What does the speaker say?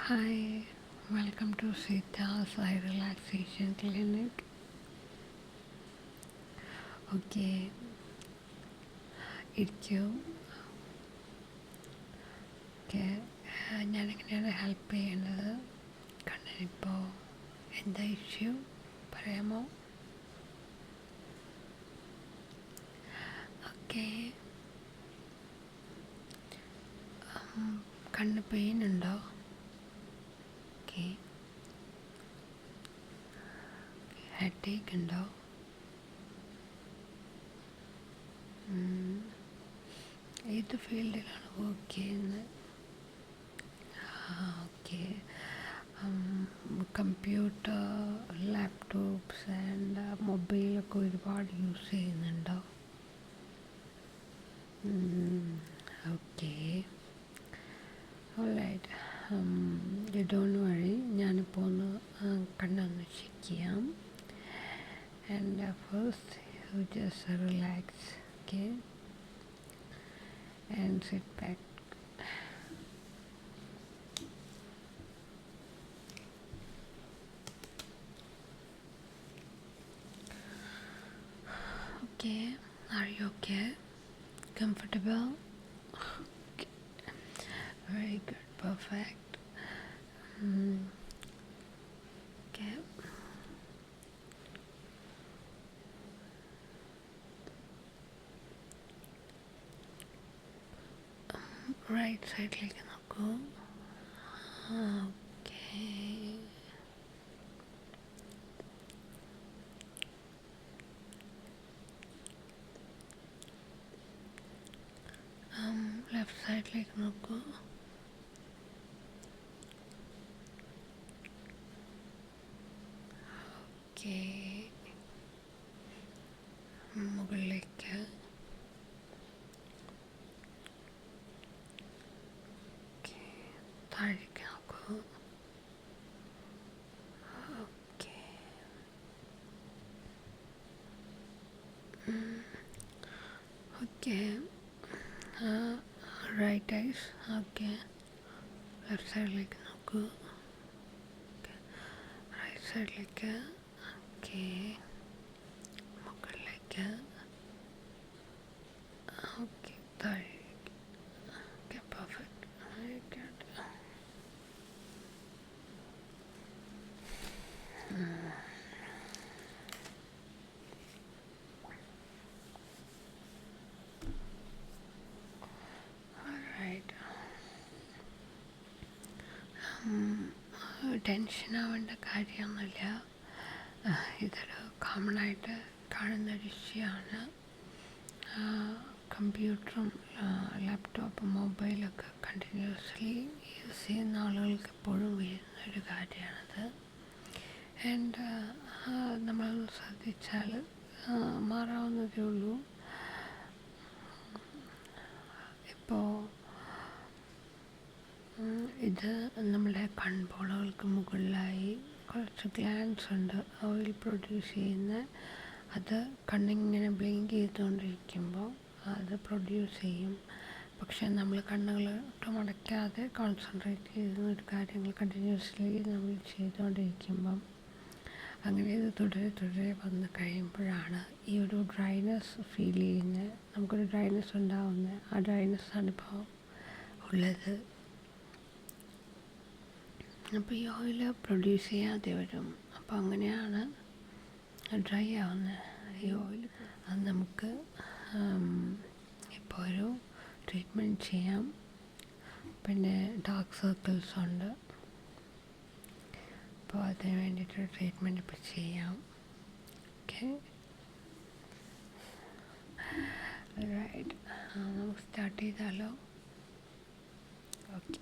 Hi, welcome to Seeta's eye relaxation clinic. Okay, ഇരിക്കൂ. Okay, ഞാനെങ്ങനെയാണ് help ചെയ്യേണ്ടത്? കണ്ണിനിപ്പോൾ എന്താ issue പറയാമോ? ഓക്കെ, കണ്ണ് പെയിൻ ഉണ്ടോ? ഓക്കെ, ഹെഡേക്ക് ഉണ്ടോ? ഏത് ഫീൽഡിലാണ് വർക്ക് ചെയ്യുന്നത്? ഓക്കെ, കമ്പ്യൂട്ടർ, ലാപ്ടോപ്സ് ആൻഡ് മൊബൈലൊക്കെ ഒരുപാട് യൂസ് ചെയ്യുന്നുണ്ടോ? Okay, alright, you don't worry. ഞാനിപ്പോൾ ഒന്ന് കണ്ണൊന്ന് ചെക്ക് ചെയ്യാം. And first you just relax, okay, and sit back. Okay, are you okay? Comfortable? Okay. Very good, perfect. Okay. Right side like നോക്കൂ. Okay. Left side like നോക്കൂ. Okay. മുകളിലേക്ക്. Okay. താഴേക്ക് നോക്കൂ. Okay. Okay. Right eyes. Okay. Left side like നോക്കൂ. Okay. Right side like. Okay. മുകളിലേക്ക്. Okay. താഴേക്ക്. Okay, perfect. Very good. Alright. Tension ആവേണ്ട കാര്യമൊന്നുമില്ല. ഇതൊരു കോമണായിട്ട് കാണുന്നൊരു ഇഷ്യൂ. കമ്പ്യൂട്ടറും ലാപ്ടോപ്പും മൊബൈലൊക്കെ കണ്ടിന്യൂസ്ലി യൂസ് ചെയ്യുന്ന ആളുകൾക്ക് എപ്പോഴും വരുന്നൊരു കാര്യമാണത്. ആൻഡ് നമ്മളൊന്ന് ശ്രദ്ധിച്ചാൽ മാറാവുന്നതേ ഉള്ളൂ. ഇപ്പോൾ ഇത് നമ്മുടെ കൺപോളകൾക്ക് മുകളിലായി കുറച്ച് ഗ്ലാൻസ് ഉണ്ട്, ഓയിൽ പ്രൊഡ്യൂസ് ചെയ്യുന്ന. അത് കണ്ണിങ്ങനെ ബ്ലിങ്ക് ചെയ്തുകൊണ്ടിരിക്കുമ്പോൾ അത് പ്രൊഡ്യൂസ് ചെയ്യും. പക്ഷെ നമ്മൾ കണ്ണുകൾ ഒട്ടും അടയ്ക്കാതെ കോൺസെൻട്രേറ്റ് ചെയ്യുന്ന ഒരു കാര്യങ്ങൾ കണ്ടിന്യൂസ്ലി നമ്മൾ ചെയ്തുകൊണ്ടിരിക്കുമ്പം അങ്ങനെ ഇത് തുടരെ വന്ന് കഴിയുമ്പോഴാണ് ഈ ഒരു ഡ്രൈനെസ് ഫീൽ ചെയ്യുന്നത്. നമുക്കൊരു ഡ്രൈനെസ് ഉണ്ടാവുന്നത്. ആ ഡ്രൈനെസ്സാണിപ്പോൾ ഉള്ളത്. അപ്പോൾ ഈ ഓയിൽ പ്രൊഡ്യൂസ് ചെയ്യാതെ വരും. അപ്പോൾ അങ്ങനെയാണ് ഡ്രൈ ആവുന്നത് ഈ ഓയിൽ. അത് നമുക്ക് ഇപ്പോൾ ഒരു ട്രീറ്റ്മെൻറ്റ് ചെയ്യാം. പിന്നെ ഡാർക്ക് സർക്കിൾസ് ഉണ്ട്. അപ്പോൾ അതിന് വേണ്ടിയിട്ട് ട്രീറ്റ്മെൻറ്റ് ഇപ്പോൾ ചെയ്യാം. ഓക്കെ, റൈറ്റ്, നമുക്ക് സ്റ്റാർട്ട് ചെയ്താലോ? ഓക്കെ.